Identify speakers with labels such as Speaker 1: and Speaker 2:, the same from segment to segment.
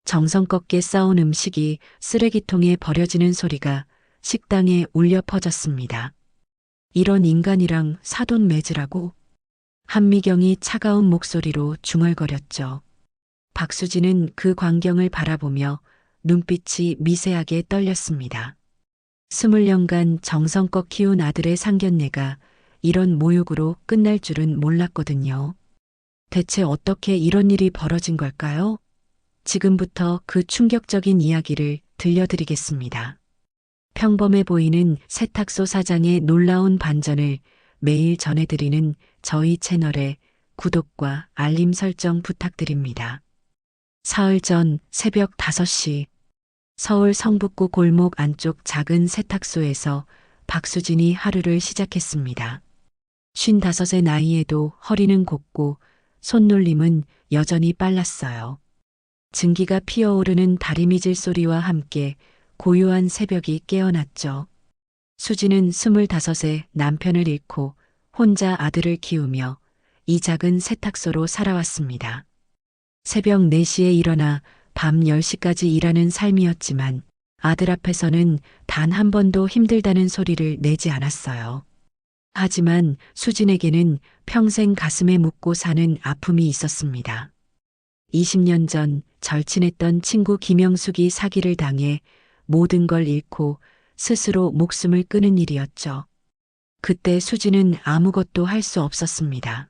Speaker 1: 정성껏게 싸온 음식이 쓰레기통에 버려지는 소리가 식당에 울려 퍼졌습니다. 이런 인간이랑 사돈 맺으라고? 한미경이 차가운 목소리로 중얼거렸죠. 박수진은 그 광경을 바라보며 눈빛이 미세하게 떨렸습니다. 20년간 정성껏 키운 아들의 상견례가 이런 모욕으로 끝날 줄은 몰랐거든요. 대체 어떻게 이런 일이 벌어진 걸까요? 지금부터 그 충격적인 이야기를 들려드리겠습니다. 평범해 보이는 세탁소 사장의 놀라운 반전을 매일 전해드리는 저희 채널의 구독과 알림 설정 부탁드립니다. 사흘 전 새벽 5시 서울 성북구 골목 안쪽 작은 세탁소에서 박수진이 하루를 시작했습니다. 55의 나이에도 허리는 곱고 손놀림은 여전히 빨랐어요. 증기가 피어오르는 다리미질 소리와 함께 고요한 새벽이 깨어났죠. 수지는 25에 남편을 잃고 혼자 아들을 키우며 이 작은 세탁소로 살아왔습니다. 새벽 4시에 일어나 밤 10시까지 일하는 삶이었지만 아들 앞에서는 단 한 번도 힘들다는 소리를 내지 않았어요. 하지만 수진에게는 평생 가슴에 묻고 사는 아픔이 있었습니다. 20년 전 절친했던 친구 김영숙이 사기를 당해 모든 걸 잃고 스스로 목숨을 끊은 일이었죠. 그때 수지는 아무것도 할 수 없었습니다.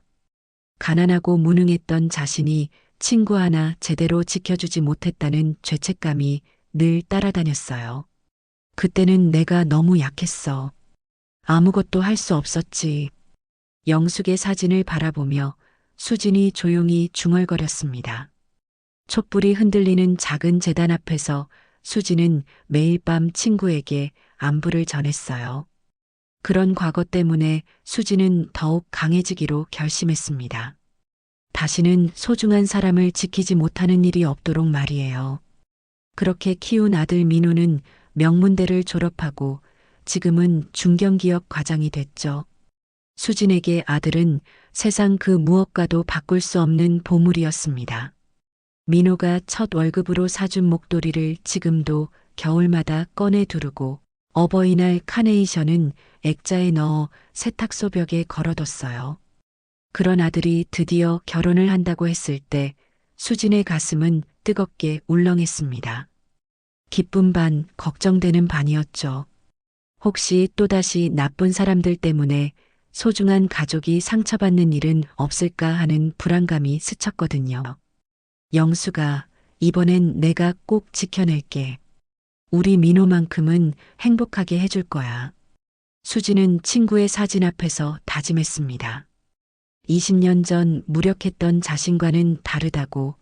Speaker 1: 가난하고 무능했던 자신이 친구 하나 제대로 지켜주지 못했다는 죄책감이 늘 따라다녔어요. 그때는 내가 너무 약했어. 아무것도 할 수 없었지. 영숙의 사진을 바라보며 수진이 조용히 중얼거렸습니다. 촛불이 흔들리는 작은 제단 앞에서 수진은 매일 밤 친구에게 안부를 전했어요. 그런 과거 때문에 수진은 더욱 강해지기로 결심했습니다. 다시는 소중한 사람을 지키지 못하는 일이 없도록 말이에요. 그렇게 키운 아들 민호는 명문대를 졸업하고 지금은 중견기업 과장이 됐죠. 수진에게 아들은 세상 그 무엇과도 바꿀 수 없는 보물이었습니다. 민호가 첫 월급으로 사준 목도리를 지금도 겨울마다 꺼내 두르고 어버이날 카네이션은 액자에 넣어 세탁소 벽에 걸어뒀어요. 그런 아들이 드디어 결혼을 한다고 했을 때 수진의 가슴은 뜨겁게 울렁했습니다. 기쁨 반, 걱정되는 반이었죠. 혹시 또다시 나쁜 사람들 때문에 소중한 가족이 상처받는 일은 없을까 하는 불안감이 스쳤거든요. 영수가, 이번엔 내가 꼭 지켜낼게. 우리 민호만큼은 행복하게 해줄 거야. 수지는 친구의 사진 앞에서 다짐했습니다. 20년 전 무력했던 자신과는 다르다고,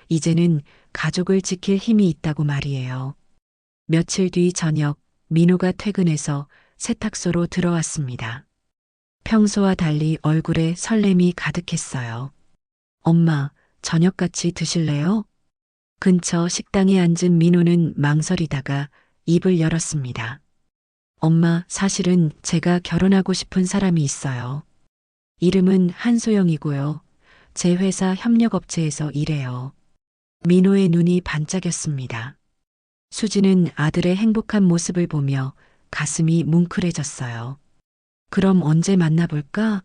Speaker 1: 이제는 가족을 지킬 힘이 있다고 말이에요. 며칠 뒤 저녁, 민호가 퇴근해서 세탁소로 들어왔습니다. 평소와 달리 얼굴에 설렘이 가득했어요. 엄마, 저녁 같이 드실래요? 근처 식당에 앉은 민호는 망설이다가 입을 열었습니다. 엄마, 사실은 제가 결혼하고 싶은 사람이 있어요. 이름은 한소영이고요. 제 회사 협력업체에서 일해요. 민호의 눈이 반짝였습니다. 수지는 아들의 행복한 모습을 보며 가슴이 뭉클해졌어요. 그럼 언제 만나볼까?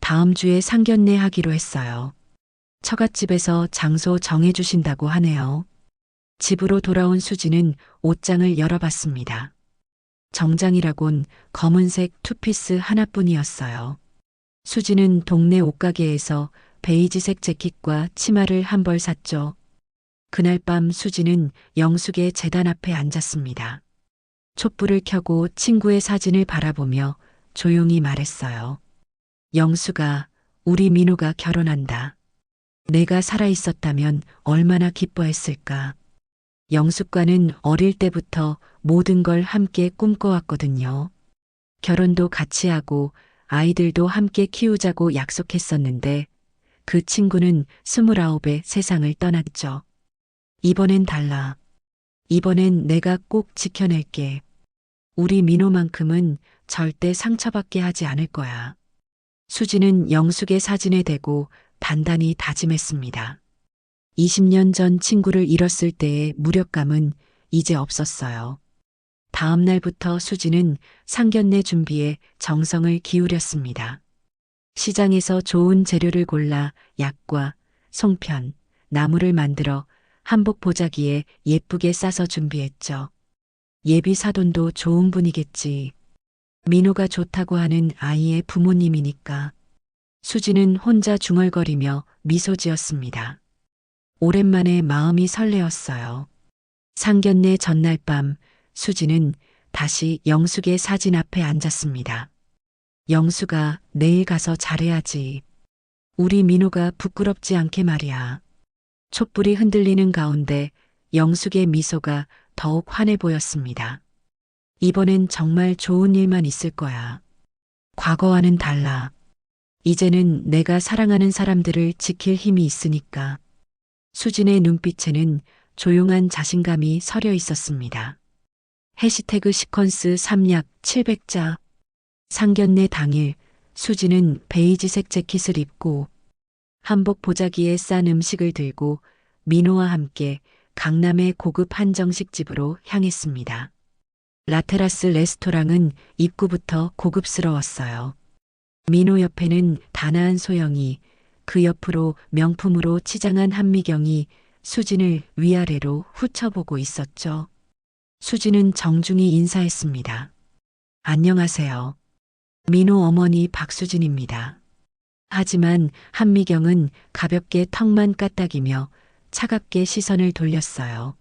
Speaker 1: 다음 주에 상견례 하기로 했어요. 처갓집에서 장소 정해주신다고 하네요. 집으로 돌아온 수지는 옷장을 열어봤습니다. 정장이라곤 검은색 투피스 하나뿐이었어요. 수지는 동네 옷가게에서 베이지색 재킷과 치마를 한 벌 샀죠. 그날 밤 수지는 영숙의 제단 앞에 앉았습니다. 촛불을 켜고 친구의 사진을 바라보며 조용히 말했어요. 영숙아, 우리 민호가 결혼한다. 내가 살아있었다면 얼마나 기뻐했을까. 영숙과는 어릴 때부터 모든 걸 함께 꿈꿔왔거든요. 결혼도 같이 하고 아이들도 함께 키우자고 약속했었는데 그 친구는 29에 세상을 떠났죠. 이번엔 달라. 이번엔 내가 꼭 지켜낼게. 우리 민호만큼은 절대 상처받게 하지 않을 거야. 수지는 영숙의 사진에 대고 단단히 다짐했습니다. 20년 전 친구를 잃었을 때의 무력감은 이제 없었어요. 다음 날부터 수지는 상견례 준비에 정성을 기울였습니다. 시장에서 좋은 재료를 골라 약과 송편, 나물을 만들어 한복 보자기에 예쁘게 싸서 준비했죠. 예비 사돈도 좋은 분이겠지. 민호가 좋다고 하는 아이의 부모님이니까. 수지는 혼자 중얼거리며 미소 지었습니다. 오랜만에 마음이 설레었어요. 상견례 전날 밤 수지는 다시 영숙의 사진 앞에 앉았습니다. 영숙아, 내일 가서 잘해야지. 우리 민호가 부끄럽지 않게 말이야. 촛불이 흔들리는 가운데 영숙의 미소가 더욱 환해 보였습니다. 이번엔 정말 좋은 일만 있을 거야. 과거와는 달라. 이제는 내가 사랑하는 사람들을 지킬 힘이 있으니까. 수진의 눈빛에는 조용한 자신감이 서려 있었습니다. 해시태그 시퀀스 3약 700자. 상견례 당일 수진은 베이지색 재킷을 입고 한복 보자기에 싼 음식을 들고 민호와 함께 강남의 고급 한정식집으로 향했습니다. 라테라스 레스토랑은 입구부터 고급스러웠어요. 민호 옆에는 단아한 소영이, 그 옆으로 명품으로 치장한 한미경이 수진을 위아래로 훑어보고 있었죠. 수진은 정중히 인사했습니다. 안녕하세요. 민호 어머니 박수진입니다. 하지만 한미경은 가볍게 턱만 까딱이며 차갑게 시선을 돌렸어요.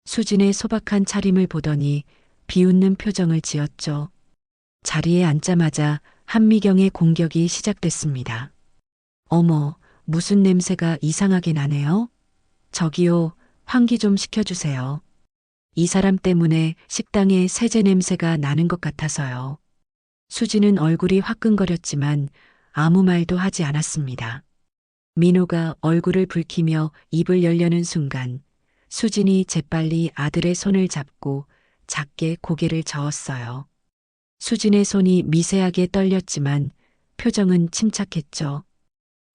Speaker 1: 수진의 소박한 차림을 보더니 비웃는 표정을 지었죠. 자리에 앉자마자 한미경의 공격이 시작됐습니다. 어머, 무슨 냄새가 이상하게 나네요? 저기요, 환기 좀 시켜주세요. 이 사람 때문에 식당에 세제 냄새가 나는 것 같아서요. 수지는 얼굴이 화끈거렸지만 아무 말도 하지 않았습니다. 민호가 얼굴을 붉히며 입을 열려는 순간 수진이 재빨리 아들의 손을 잡고 작게 고개를 저었어요. 수진의 손이 미세하게 떨렸지만 표정은 침착했죠.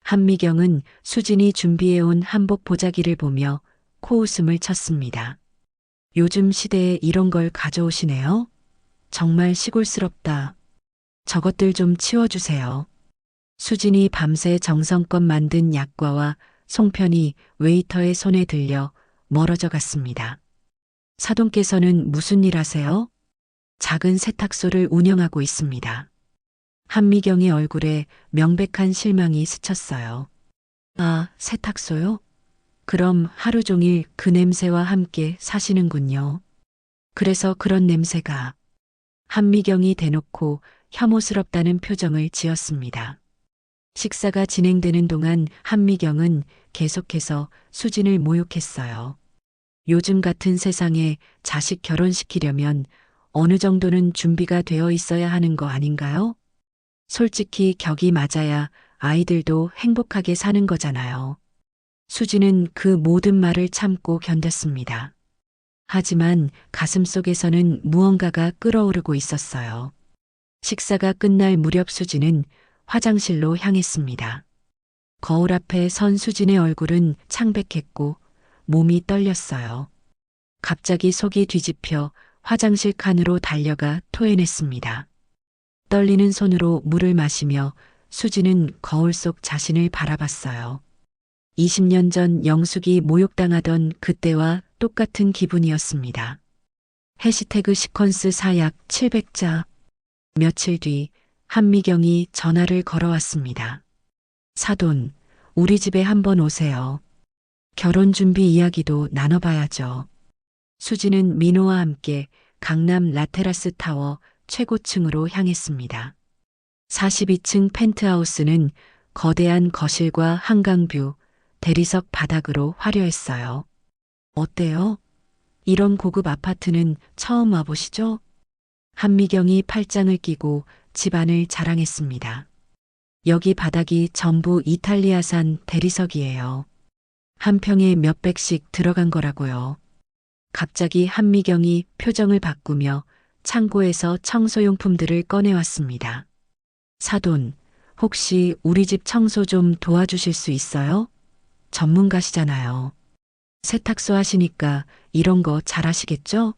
Speaker 1: 한미경은 수진이 준비해온 한복 보자기를 보며 코웃음을 쳤습니다. 요즘 시대에 이런 걸 가져오시네요? 정말 시골스럽다. 저것들 좀 치워주세요. 수진이 밤새 정성껏 만든 약과와 송편이 웨이터의 손에 들려 멀어져 갔습니다. 사돈께서는 무슨 일 하세요? 작은 세탁소를 운영하고 있습니다. 한미경의 얼굴에 명백한 실망이 스쳤어요. 아, 세탁소요? 그럼 하루 종일 그 냄새와 함께 사시는군요. 그래서 그런 냄새가. 한미경이 대놓고 혐오스럽다는 표정을 지었습니다. 식사가 진행되는 동안 한미경은 계속해서 수진을 모욕했어요. 요즘 같은 세상에 자식 결혼시키려면 어느 정도는 준비가 되어 있어야 하는 거 아닌가요? 솔직히 격이 맞아야 아이들도 행복하게 사는 거잖아요. 수지는 그 모든 말을 참고 견뎠습니다. 하지만 가슴속에서는 무언가가 끓어오르고 있었어요. 식사가 끝날 무렵 수지는 화장실로 향했습니다. 거울 앞에 선 수진의 얼굴은 창백했고 몸이 떨렸어요. 갑자기 속이 뒤집혀 화장실 칸으로 달려가 토해냈습니다. 떨리는 손으로 물을 마시며 수지는 거울 속 자신을 바라봤어요. 20년 전 영숙이 모욕당하던 그때와 똑같은 기분이었습니다. 해시태그 시퀀스 사약 700자. 며칠 뒤 한미경이 전화를 걸어왔습니다. 사돈, 우리 집에 한번 오세요. 결혼 준비 이야기도 나눠봐야죠. 수지는 민호와 함께 강남 라테라스 타워 최고층으로 향했습니다. 42층 펜트하우스는 거대한 거실과 한강뷰, 대리석 바닥으로 화려했어요. 어때요? 이런 고급 아파트는 처음 와보시죠? 한미경이 팔짱을 끼고 집안을 자랑했습니다. 여기 바닥이 전부 이탈리아산 대리석이에요. 한 평에 몇백씩 들어간 거라고요. 갑자기 한미경이 표정을 바꾸며 창고에서 청소용품들을 꺼내왔습니다. 사돈, 혹시 우리 집 청소 좀 도와주실 수 있어요? 전문가시잖아요. 세탁소 하시니까 이런 거 잘하시겠죠?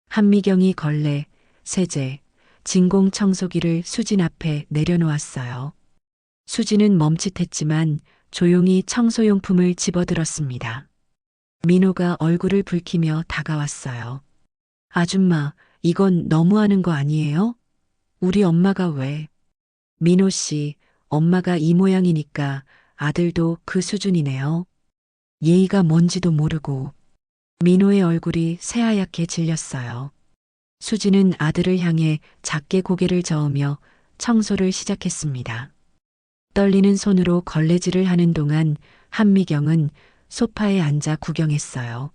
Speaker 1: 한미경이 걸레, 세제, 진공 청소기를 수진 앞에 내려놓았어요. 수진은 멈칫했지만 조용히 청소용품을 집어들었습니다. 민호가 얼굴을 붉히며 다가왔어요. 아줌마, 이건 너무하는 거 아니에요? 우리 엄마가 왜? 민호 씨, 엄마가 이 모양이니까 아들도 그 수준이네요. 예의가 뭔지도 모르고. 민호의 얼굴이 새하얗게 질렸어요. 수지는 아들을 향해 작게 고개를 저으며 청소를 시작했습니다. 떨리는 손으로 걸레질을 하는 동안 한미경은 소파에 앉아 구경했어요.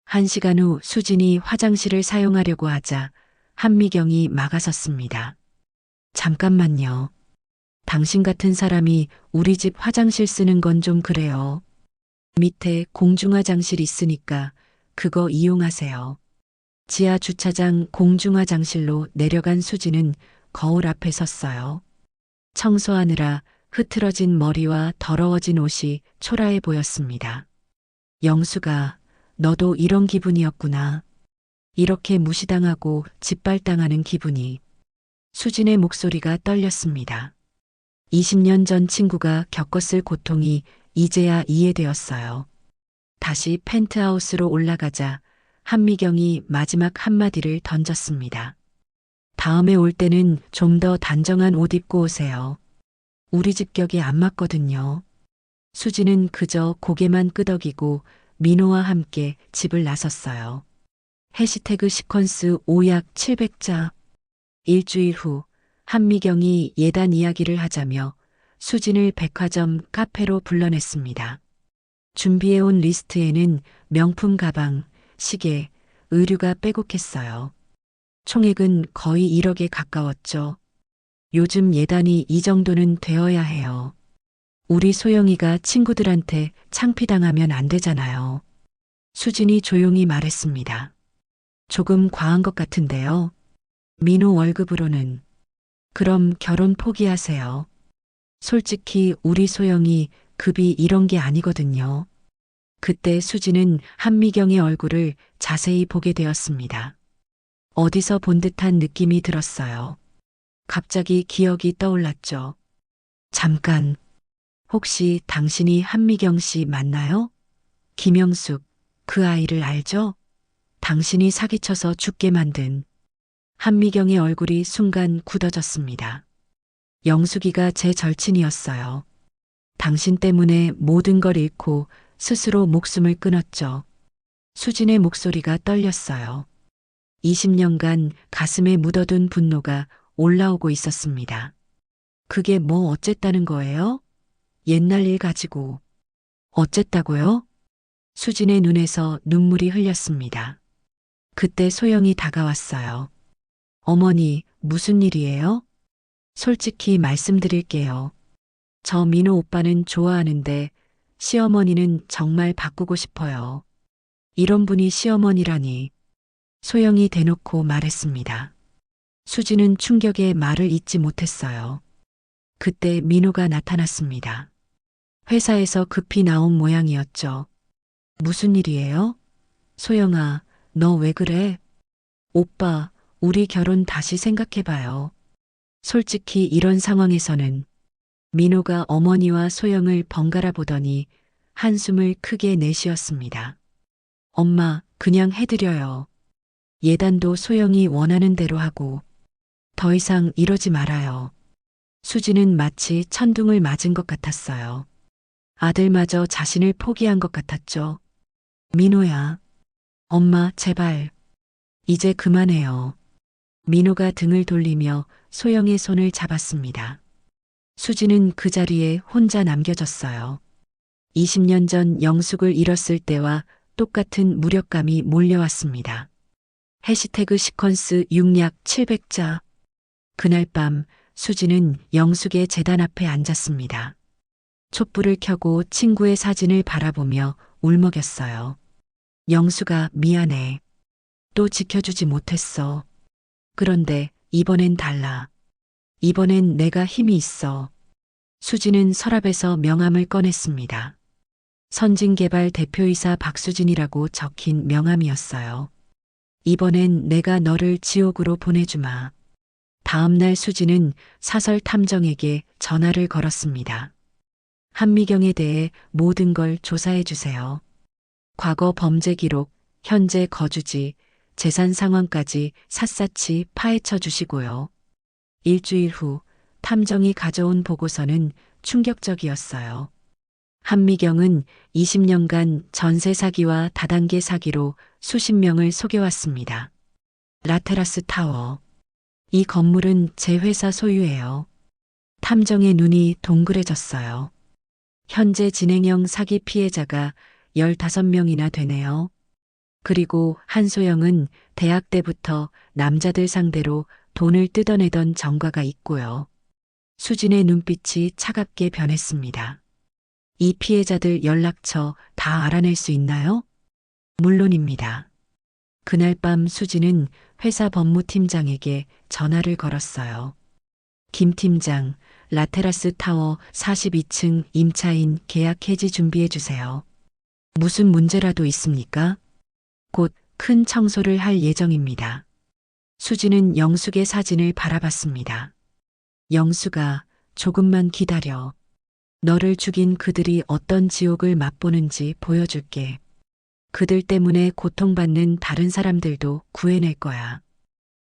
Speaker 1: 1시간 후 수진이 화장실을 사용하려고 하자 한미경이 막아섰습니다. 잠깐만요. 당신 같은 사람이 우리 집 화장실 쓰는 건 좀 그래요. 밑에 공중화장실 있으니까 그거 이용하세요. 지하 주차장 공중화장실로 내려간 수지는 거울 앞에 섰어요. 청소하느라 흐트러진 머리와 더러워진 옷이 초라해 보였습니다. 영수가, 너도 이런 기분이었구나. 이렇게 무시당하고 짓밟당하는 기분이. 수진의 목소리가 떨렸습니다. 20년 전 친구가 겪었을 고통이 이제야 이해되었어요. 다시 펜트하우스로 올라가자 한미경이 마지막 한마디를 던졌습니다. 다음에 올 때는 좀 더 단정한 옷 입고 오세요. 우리 집 격이 안 맞거든요. 수지는 그저 고개만 끄덕이고 민호와 함께 집을 나섰어요. 해시태그 시퀀스 5약 700자. 일주일 후 한미경이 예단 이야기를 하자며 수진을 백화점 카페로 불러냈습니다. 준비해온 리스트에는 명품 가방, 시계, 의류가 빼곡했어요. 총액은 거의 1억에 가까웠죠. 요즘 예단이 이 정도는 되어야 해요. 우리 소영이가 친구들한테 창피당하면 안 되잖아요. 수진이 조용히 말했습니다. 조금 과한 것 같은데요. 민호 월급으로는. 그럼 결혼 포기하세요. 솔직히 우리 소영이 급이 이런 게 아니거든요. 그때 수지는 한미경의 얼굴을 자세히 보게 되었습니다. 어디서 본 듯한 느낌이 들었어요. 갑자기 기억이 떠올랐죠. 잠깐, 혹시 당신이 한미경 씨 맞나요? 김영숙, 그 아이를 알죠? 당신이 사기쳐서 죽게 만든. 한미경의 얼굴이 순간 굳어졌습니다. 영숙이가 제 절친이었어요. 당신 때문에 모든 걸 잃고 스스로 목숨을 끊었죠. 수진의 목소리가 떨렸어요. 20년간 가슴에 묻어둔 분노가 올라오고 있었습니다. 그게 뭐 어쨌다는 거예요? 옛날 일 가지고. 어쨌다고요? 수진의 눈에서 눈물이 흘렸습니다. 그때 소영이 다가왔어요. 어머니, 무슨 일이에요? 솔직히 말씀드릴게요. 저 민호 오빠는 좋아하는데 시어머니는 정말 바꾸고 싶어요. 이런 분이 시어머니라니. 소영이 대놓고 말했습니다. 수지는 충격에 말을 잇지 못했어요. 그때 민호가 나타났습니다. 회사에서 급히 나온 모양이었죠. 무슨 일이에요? 소영아, 너 왜 그래? 오빠, 우리 결혼 다시 생각해봐요. 솔직히 이런 상황에서는. 민호가 어머니와 소영을 번갈아 보더니 한숨을 크게 내쉬었습니다. 엄마, 그냥 해드려요. 예단도 소영이 원하는 대로 하고. 더 이상 이러지 말아요. 수지는 마치 천둥을 맞은 것 같았어요. 아들마저 자신을 포기한 것 같았죠. 민호야. 엄마, 제발. 이제 그만해요. 민호가 등을 돌리며 소영의 손을 잡았습니다. 수지는 그 자리에 혼자 남겨졌어요. 20년 전 영숙을 잃었을 때와 똑같은 무력감이 몰려왔습니다. 해시태그 시퀀스 6약 700자. 그날 밤 수지는 영숙의 재단 앞에 앉았습니다. 촛불을 켜고 친구의 사진을 바라보며 울먹였어요. 영숙아, 미안해. 또 지켜주지 못했어. 그런데 이번엔 달라. 이번엔 내가 힘이 있어. 수지는 서랍에서 명함을 꺼냈습니다. 선진개발 대표이사 박수진이라고 적힌 명함이었어요. 이번엔 내가 너를 지옥으로 보내주마. 다음 날 수진은 사설 탐정에게 전화를 걸었습니다. 한미경에 대해 모든 걸 조사해 주세요. 과거 범죄 기록, 현재 거주지, 재산 상황까지 샅샅이 파헤쳐 주시고요. 일주일 후 탐정이 가져온 보고서는 충격적이었어요. 한미경은 20년간 전세 사기와 다단계 사기로 수십 명을 속여왔습니다. 라테라스 타워. 이 건물은 제 회사 소유예요. 탐정의 눈이 동그래졌어요. 현재 진행형 사기 피해자가 15명이나 되네요. 그리고 한소영은 대학 때부터 남자들 상대로 돈을 뜯어내던 전과가 있고요. 수진의 눈빛이 차갑게 변했습니다. 이 피해자들 연락처 다 알아낼 수 있나요? 물론입니다. 그날 밤 수진은 회사 법무팀장에게 전화를 걸었어요. 김 팀장, 라테라스 타워 42층 임차인 계약 해지 준비해 주세요. 무슨 문제라도 있습니까? 곧 큰 청소를 할 예정입니다. 수진은 영숙의 사진을 바라봤습니다. 영숙아, 조금만 기다려. 너를 죽인 그들이 어떤 지옥을 맛보는지 보여줄게. 그들 때문에 고통받는 다른 사람들도 구해낼 거야.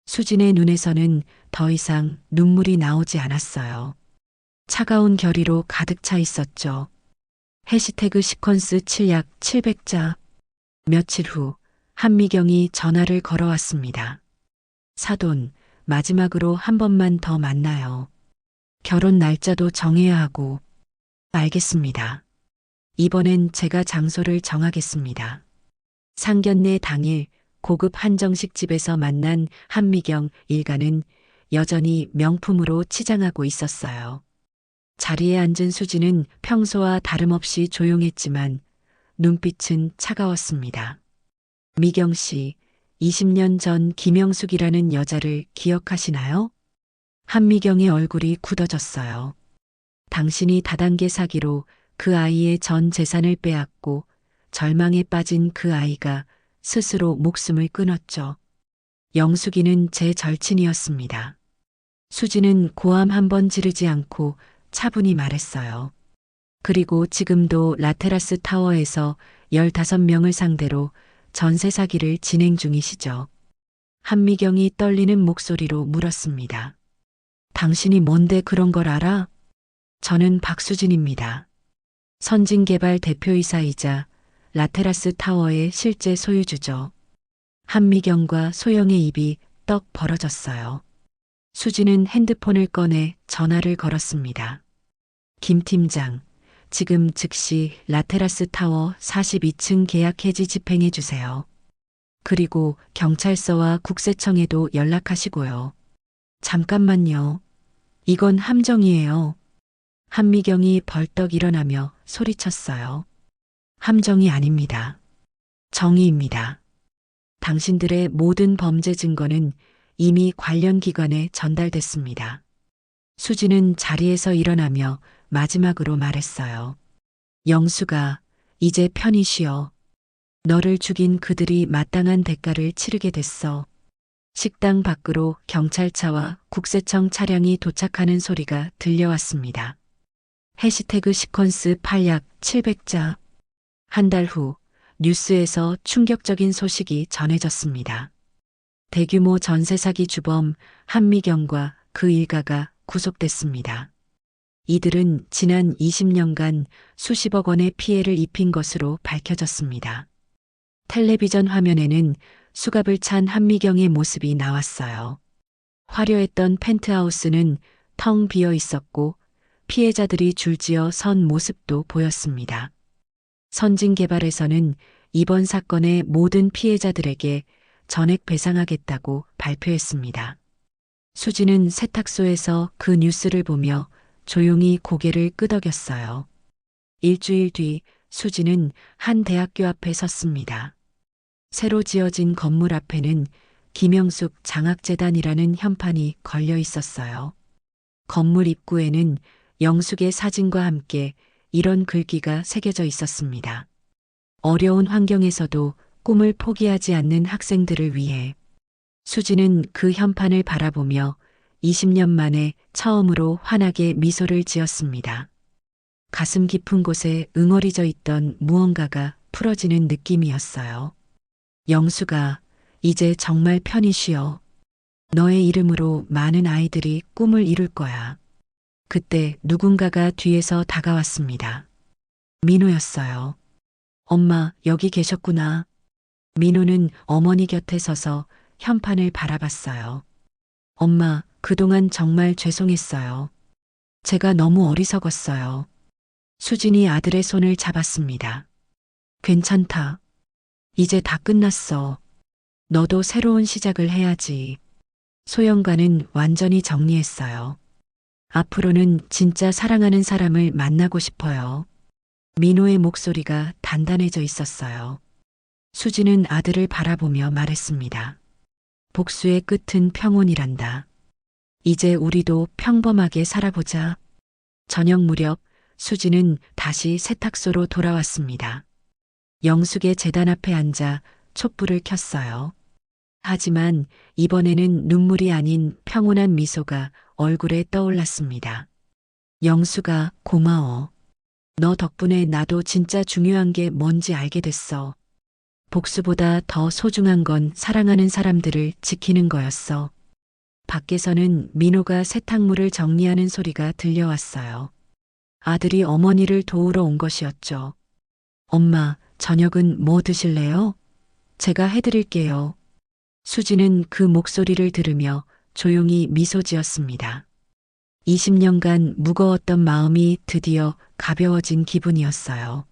Speaker 1: 수진의 눈에서는 더 이상 눈물이 나오지 않았어요. 차가운 결의로 가득 차 있었죠. 해시태그 시퀀스 7약 700자. 며칠 후 한미경이 전화를 걸어왔습니다. 사돈, 마지막으로 한 번만 더 만나요. 결혼 날짜도 정해야 하고. 알겠습니다. 이번엔 제가 장소를 정하겠습니다. 상견례 당일 고급 한정식 집에서 만난 한미경 일가는 여전히 명품으로 치장하고 있었어요. 자리에 앉은 수지는 평소와 다름없이 조용했지만 눈빛은 차가웠습니다. 미경 씨, 20년 전 김영숙이라는 여자를 기억하시나요? 한미경의 얼굴이 굳어졌어요. 당신이 다단계 사기로 그 아이의 전 재산을 빼앗고 절망에 빠진 그 아이가 스스로 목숨을 끊었죠. 영숙이는 제 절친이었습니다. 수지는 고함 한 번 지르지 않고 차분히 말했어요. 그리고 지금도 라테라스 타워에서 15명을 상대로 전세 사기를 진행 중이시죠. 한미경이 떨리는 목소리로 물었습니다. 당신이 뭔데 그런 걸 알아? 저는 박수진입니다. 선진개발 대표이사이자 라테라스 타워의 실제 소유주죠. 한미경과 소영의 입이 떡 벌어졌어요. 수진은 핸드폰을 꺼내 전화를 걸었습니다. 김 팀장, 지금 즉시 라테라스 타워 42층 계약 해지 집행해 주세요. 그리고 경찰서와 국세청에도 연락하시고요. 잠깐만요. 이건 함정이에요. 한미경이 벌떡 일어나며 소리쳤어요. 함정이 아닙니다. 정의입니다. 당신들의 모든 범죄 증거는 이미 관련 기관에 전달됐습니다. 수지는 자리에서 일어나며 마지막으로 말했어요. 영수가 이제 편히 쉬어. 너를 죽인 그들이 마땅한 대가를 치르게 됐어. 식당 밖으로 경찰차와 국세청 차량이 도착하는 소리가 들려왔습니다. 해시태그 시퀀스 8약 700자. 한 달 후 뉴스에서 충격적인 소식이 전해졌습니다. 대규모 전세 사기 주범 한미경과 그 일가가 구속됐습니다. 이들은 지난 20년간 수십억 원의 피해를 입힌 것으로 밝혀졌습니다. 텔레비전 화면에는 수갑을 찬 한미경의 모습이 나왔어요. 화려했던 펜트하우스는 텅 비어 있었고 피해자들이 줄지어 선 모습도 보였습니다. 선진개발에서는 이번 사건의 모든 피해자들에게 전액 배상하겠다고 발표했습니다. 수지는 세탁소에서 그 뉴스를 보며 조용히 고개를 끄덕였어요. 일주일 뒤 수지는 한 대학교 앞에 섰습니다. 새로 지어진 건물 앞에는 김영숙 장학재단이라는 현판이 걸려 있었어요. 건물 입구에는 영숙의 사진과 함께 이런 글귀가 새겨져 있었습니다. 어려운 환경에서도 꿈을 포기하지 않는 학생들을 위해. 수지는 그 현판을 바라보며 20년 만에 처음으로 환하게 미소를 지었습니다. 가슴 깊은 곳에 응어리져 있던 무언가가 풀어지는 느낌이었어요. 영수가 이제 정말 편히 쉬어. 너의 이름으로 많은 아이들이 꿈을 이룰 거야. 그때 누군가가 뒤에서 다가왔습니다. 민호였어요. 엄마, 여기 계셨구나. 민호는 어머니 곁에 서서 현판을 바라봤어요. 엄마, 그동안 정말 죄송했어요. 제가 너무 어리석었어요. 수진이 아들의 손을 잡았습니다. 괜찮다. 이제 다 끝났어. 너도 새로운 시작을 해야지. 소영과는 완전히 정리했어요. 앞으로는 진짜 사랑하는 사람을 만나고 싶어요. 민호의 목소리가 단단해져 있었어요. 수지는 아들을 바라보며 말했습니다. 복수의 끝은 평온이란다. 이제 우리도 평범하게 살아보자. 저녁 무렵 수지는 다시 세탁소로 돌아왔습니다. 영숙의 제단 앞에 앉아 촛불을 켰어요. 하지만 이번에는 눈물이 아닌 평온한 미소가 얼굴에 떠올랐습니다. 영수가 고마워. 너 덕분에 나도 진짜 중요한 게 뭔지 알게 됐어. 복수보다 더 소중한 건 사랑하는 사람들을 지키는 거였어. 밖에서는 민호가 세탁물을 정리하는 소리가 들려왔어요. 아들이 어머니를 도우러 온 것이었죠. 엄마, 저녁은 뭐 드실래요? 제가 해드릴게요. 수지는 그 목소리를 들으며 조용히 미소 지었습니다. 20년간 무거웠던 마음이 드디어 가벼워진 기분이었어요.